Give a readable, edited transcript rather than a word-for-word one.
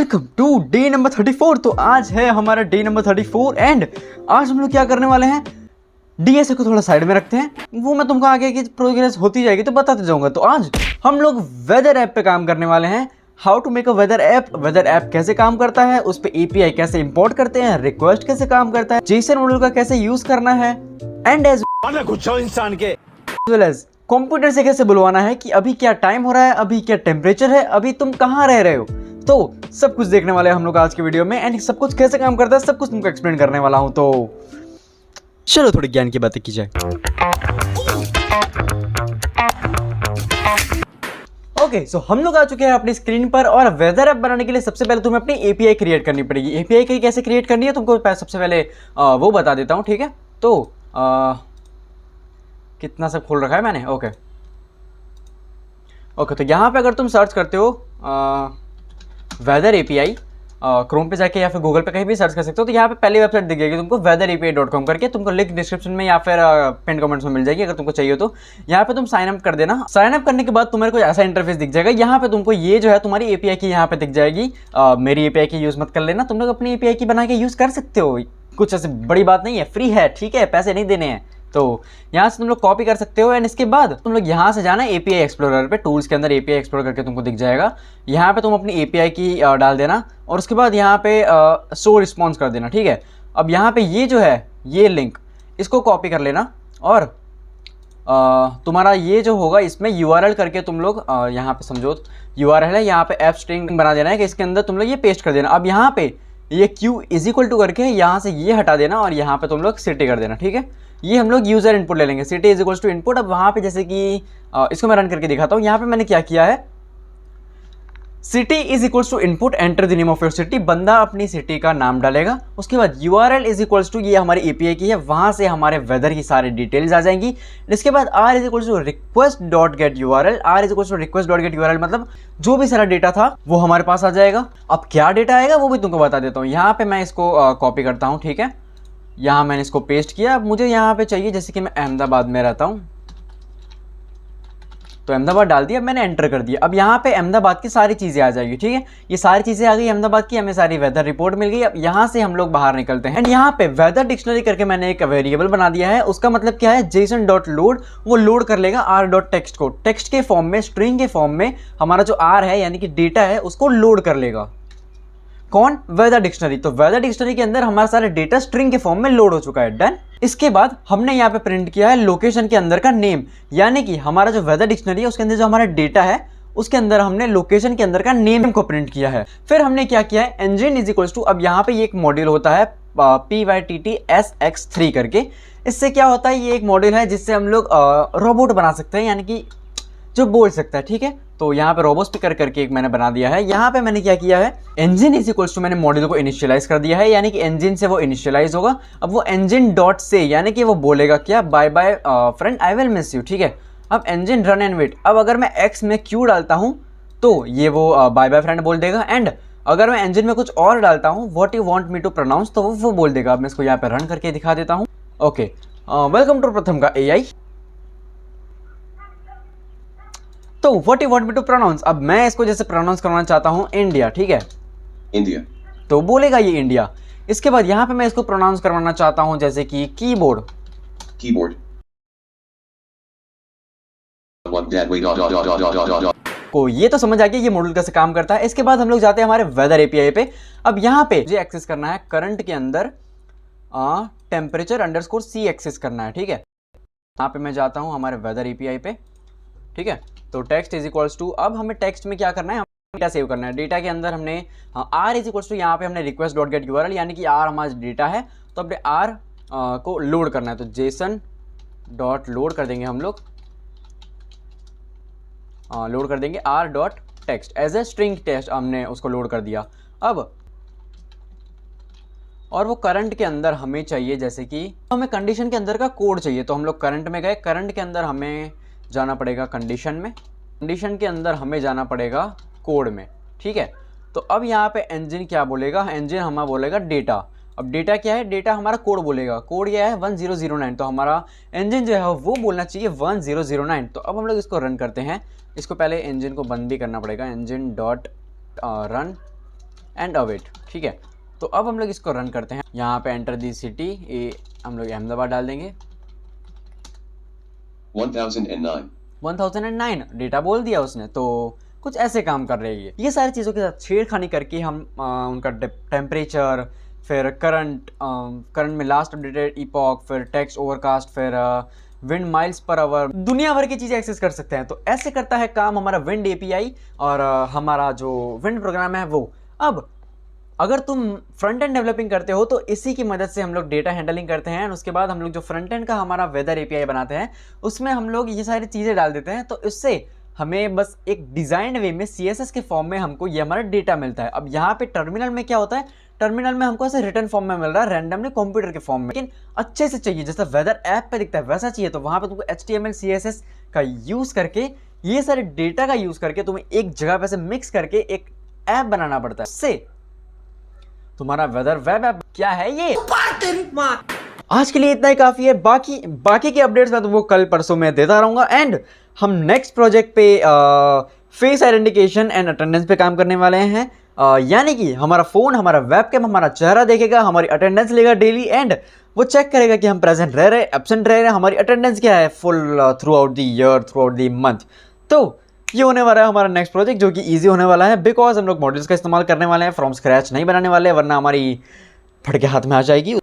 Welcome to day number 34। तो आज है हमारा डे नंबर 34 एंड आज हम लोग क्या करने वाले हैं, डीएसए को थोड़ा साइड में रखते हैं, वो मैं तुमको आगे की प्रोग्रेस होती जाएगी तो बताते जाऊंगा। तो आज हम लोग वेदर ऐप पे काम करने वाले हैं। How to make a weather app कैसे काम करता है, उस पर एपीआई कैसे इंपोर्ट करते हैं, रिक्वेस्ट कैसे काम करता है, जेसन मॉड्यूल का कैसे यूज करना है एंड एज इंसान के वेल एज कंप्यूटर से कैसे बुलवाना है कि अभी क्या टाइम हो रहा है, अभी क्या टेम्परेचर है, अभी तुम कहाँ रह रहे हो। तो सब कुछ देखने वाले हैं हम लोग आज के वीडियो में एंड सब कुछ कैसे काम करता है सब कुछ तुमको एक्सप्लेन करने वाला हूं। तो चलो थोड़ी ज्ञान की बातें की जाए। ओके, सो हम लोग आ चुके हैं अपनी स्क्रीन पर और वेदर ऐप बनाने के लिए सबसे पहले तुम्हें अपनी एपीआई क्रिएट करनी पड़ेगी। एपीआई कैसे क्रिएट करनी है तुमको सबसे पहले वो बता देता हूँ, ठीक है। तो कितना सब खोल रखा है मैंने। ओके, तो यहाँ पे अगर तुम सर्च करते हो वेदर एपीआई, क्रोम पे जाके या फिर गूगल पे कहीं भी सर्च कर सकते हो, तो यहाँ पे पहली वेबसाइट दिख जाएगी तुमको weatherapi.com करके। तुमको लिंक डिस्क्रिप्शन में या फिर पिन कमेंट्स में मिल जाएगी अगर तुमको चाहिए तो। यहाँ पे तुम साइन अप कर देना। साइन अप करने के बाद तुम्हारे को ऐसा इंटरफेस दिख जाएगा। यहाँ पे तुमको ये जो है तुम्हारी एपीआई की यहाँ पे दिख जाएगी। मेरी एपीआई की यूज मत कर लेना, तुम लोग अपनी एपीआई की बना के यूज कर सकते हो, कुछ ऐसी बड़ी बात नहीं है, फ्री है, ठीक है, पैसे नहीं देने हैं। तो यहाँ से तुम लोग कॉपी कर सकते हो एंड इसके बाद तुम लोग यहाँ से जाना एपीआई एक्सप्लोरर पे, टूल्स के अंदर एपीआई एक्सप्लोर करके तुमको दिख जाएगा। यहाँ पे तुम अपनी एपीआई की डाल देना और उसके बाद यहाँ पे शो रिस्पॉन्स कर देना, ठीक है। अब यहाँ पे ये जो है ये लिंक, इसको कॉपी कर लेना और तुम्हारा ये जो होगा इसमें यूआरएल करके तुम लोग यहाँ पे समझो यूआरएल है, यहाँ पे ऐप स्ट्रिंग बना देना है कि इसके अंदर तुम लोग ये पेस्ट कर देना। अब यहाँ पे ये क्यू इज इक्वल टू करके यहाँ से ये हटा देना और यहाँ पे तुम लोग सिटी कर देना, ठीक है। ये हम लोग यूजर इनपुट ले लेंगे, city is equal to input. अब वहाँ पे जैसे कि इसको मैं रन करके दिखाता हूँ। यहाँ पे मैंने क्या किया है, city is equals to input, enter the name of your city, बंदा अपनी सिटी का नाम डालेगा। उसके बाद यूआरएल इज इक्वल्स टू, ये हमारी एपीआई की है, वहां से हमारे वेदर की सारी डिटेल्स आ जाएंगी। इसके बाद R is equals to request dot get URL, R is equals to request dot get URL, मतलब जो भी सारा डेटा था वो हमारे पास आ जाएगा। अब क्या डेटा आएगा वो भी तुमको बता देता हूँ। यहाँ पे मैं इसको कॉपी करता हूँ, ठीक है। यहाँ मैंने इसको पेस्ट किया। अब मुझे यहाँ पे चाहिए, जैसे कि मैं अहमदाबाद में रहता हूँ तो अहमदाबाद डाल दिया, मैंने एंटर कर दिया। अब यहाँ पे अहमदाबाद की सारी चीज़ें आ जाएगी, ठीक है। ये सारी चीज़ें आ गई अहमदाबाद की, हमें सारी वेदर रिपोर्ट मिल गई। अब यहाँ से हम लोग बाहर निकलते हैं एंड यहाँ पे वेदर डिक्शनरी करके मैंने एक वेरिएबल बना दिया है। उसका मतलब क्या है, जेसन डॉट लोड, वो लोड कर लेगा आर डॉट टेक्स्ट को, टेक्स्ट के फॉर्म में, स्ट्रिंग के फॉर्म में हमारा जो आर है यानी कि डेटा है उसको लोड कर लेगा। कौन? Weather dictionary. तो वेदर डिक्शनरी के अंदर हमारा सारा डेटा स्ट्रिंग के फॉर्म में लोड हो चुका है, डन। इसके बाद हमने यहाँ पे प्रिंट किया है लोकेशन के अंदर का नेम, यानी कि हमारा जो वेदर डिक्शनरी है उसके अंदर जो हमारा डेटा है उसके अंदर हमने लोकेशन के अंदर का नेम को प्रिंट किया है। फिर हमने क्या किया है, engine इज इक्वल्स टू, अब यहाँ पे ये एक मॉड्यूल होता है pyttsx3 करके। इससे क्या होता है, ये एक मॉड्यूल है जिससे हम लोग रोबोट बना सकते हैं, यानी कि जो बोल सकता है, ठीक है। तो यहाँ पे रोबो स्पीकर करके एक मैंने बना दिया है। यहाँ पे मैंने क्या किया है, engine इज इक्वल्स टू, मैंने मॉड्यूल को इनिशियलाइज कर दिया है, यानी कि engine से वो इनिशियलाइज होगा। अब वो engine डॉट से, यानी कि वो बोलेगा क्या, bye bye friend I will miss you, ठीक है। अब engine रन एंड वेट, अब अगर मैं x में q डालता हूँ तो ये वो बाय बाय फ्रेंड बोल देगा। एंड अगर मैं engine में कुछ और डालता हूँ, what you want me to pronounce, तो वो बोल देगा। अब मैं इसको यहाँ पे रन करके दिखा देता हूँ। ओके, वेलकम टू प्रथम का एआई। तो what you want me to pronounce, अब मैं इसको जैसे प्रोनाउंस करना चाहता हूँ इंडिया, ठीक है, इंडिया, तो बोलेगा ये इंडिया। इसके बाद यहाँ पे मैं इसको प्रोनाउंस करवाना चाहता हूँ जैसे कि कीबोर्ड, कीबोर्ड, को ये तो समझ आ गया ये मॉड्यूल कैसे काम करता है। इसके बाद हम लोग जाते हैं हमारे वेदर एपीआई पे। अब यहाँ पे मुझे एक्सेस करना है करंट के अंदर टेम्परेचर अंडरस्कोर सी एक्सेस करना है, ठीक है। यहाँ पे मैं जाता हूँ हमारे वेदर एपीआई पे, ठीक है। तो टेक्स्ट इज इक्वल्स टू, अब हमें टेक्स्ट में क्या करना है, हमें डेटा सेव करना है। डेटा के अंदर हमने आर इज इक्वल्स टू, यहाँ पे हमने रिक्वेस्ट डॉट गेट यूआरएल, यानी कि आर हमारा डेटा है, तो अपने आर को लोड करना है। तो जेसन डॉट लोड कर देंगे हम लोग, लोड कर देंगे R dot text as a string text, हमने उसको लोड कर दिया। अब और वो करंट के अंदर हमें चाहिए, जैसे कि हमें कंडीशन के अंदर का कोड चाहिए, तो हम लोग करंट में गए, करंट के अंदर हमें जाना पड़ेगा कंडीशन में, कंडीशन के अंदर हमें जाना पड़ेगा कोड में, ठीक है। तो अब यहाँ पे engine क्या बोलेगा, engine हमारा बोलेगा डेटा। अब डेटा क्या है, डेटा हमारा कोड बोलेगा, कोड क्या है 1009, तो हमारा engine जो है वो बोलना चाहिए 1009। तो अब हम लोग इसको रन करते हैं। इसको पहले engine को बंद भी करना पड़ेगा, engine dot run and await. ठीक है, तो अब हम लोग इसको रन करते हैं। यहाँ पे एंटर दी सिटी, ये हम लोग अहमदाबाद डाल देंगे। 1009. 1009 डेटा बोल दिया उसने, तो कुछ ऐसे काम कर रही है। ये सारी चीज़ों के साथ छेड़खानी करके हम उनका टेम्परेचर, फिर करंट में लास्ट अपडेटेड इपॉक, फिर टेक्स्ट ओवरकास्ट, फिर विंड माइल्स पर आवर, दुनिया भर की चीज़ें एक्सेस कर सकते हैं। तो ऐसे करता है काम हमारा विंड एपीआई और हमारा जो विंड प्रोग्राम है वो। अब अगर तुम फ्रंट एंड डेवलपिंग करते हो तो इसी की मदद से हम लोग डेटा हैंडलिंग करते हैं। उसके बाद हम लोग जो फ्रंट एंड का हमारा वेदर एपीआई बनाते हैं उसमें हम लोग ये सारी चीज़ें डाल देते हैं। तो इससे हमें बस एक डिज़ाइंड वे में CSS के फॉर्म में हमको ये हमारा डेटा मिलता है। अब यहाँ पे टर्मिनल में क्या होता है, टर्मिनल में हमको ऐसे रिटर्न फॉर्म में मिल रहा है, रैंडमली कंप्यूटर के फॉर्म में। लेकिन अच्छे से चाहिए, जैसा वेदर ऐप पे दिखता है वैसा चाहिए, तो वहाँ पे तुमको HTML CSS का यूज़ करके, ये सारे डेटा का यूज़ करके तुम्हें एक जगह पे से मिक्स करके एक ऐप बनाना पड़ता है। इससे तुम्हारा वेदर वेब ऐप क्या है ये। आज के लिए इतना ही काफ़ी है। बाकी के अपडेट्स मैं तुमको कल परसों में देता रहूँगा। एंड हम नेक्स्ट प्रोजेक्ट पे फेस आइडेंटिफिकेशन एंड अटेंडेंस पे काम करने वाले हैं। यानी कि हमारा फ़ोन, हमारा वेबकैम हमारा चेहरा देखेगा, हमारी अटेंडेंस लेगा डेली, एंड वो चेक करेगा कि हम प्रेजेंट रह रहे, एब्सेंट रह रहे, हमारी अटेंडेंस क्या है full through out the year, through out the month. तो ये होने वाला है हमारा नेक्स्ट प्रोजेक्ट, जो कि ईजी होने वाला है, बिकॉज हम लोग मॉडल्स का इस्तेमाल करने वाले हैं, फ्रॉम स्क्रैच नहीं बनाने वाले, वरना हमारी फट के हाथ में आ जाएगी।